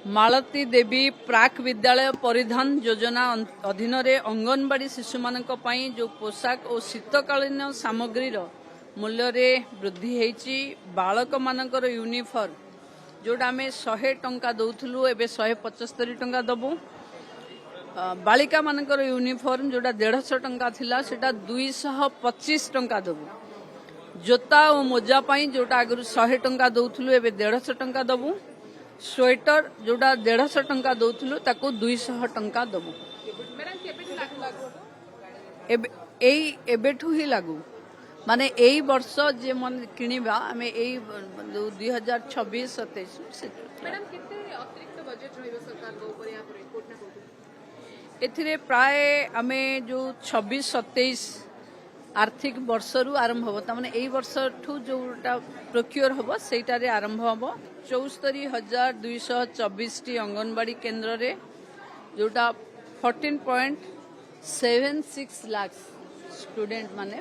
मालती देवी प्राक विद्यालय परिधान योजना अधीन अंगनवाड़ी शिशु मानक पई जो पोशाक और शीतकालीन सामग्री मूल्य रे वृद्धि होती बालक मानकर यूनिफॉर्म जोटा आम 100 टंका दौलू एवं 175 टंका दबू बालिका मानकर यूनिफॉर्म जोटा 150 टंका थिला सेटा 225 टंका दबू जोता और मोजा पई जोटा आगु 100 टंका दौलू एवं 150 टंका दबू स्वेटर जोटा 150 टंका दौलू ताको 200 टंका दबू एबेठू ही लागू माने एई वर्ष जे मन किनिबा हमें एई 2026-27 मैडम कितने अतिरिक्त बजट रहइबो सरकार को ऊपर या पर रिपोर्ट ना होतो एथिरे प्राय हमें जो 26-27 आर्थिक वर्षरू आरंभ हम तमाने एई वर्ष ठू जोटा प्रोक्योर हम सेटारे आरंभ हम 74,224 टी अंगनवाड़ी केन्द्र रे जोटा 14.76 लाख स्टूडेंट माने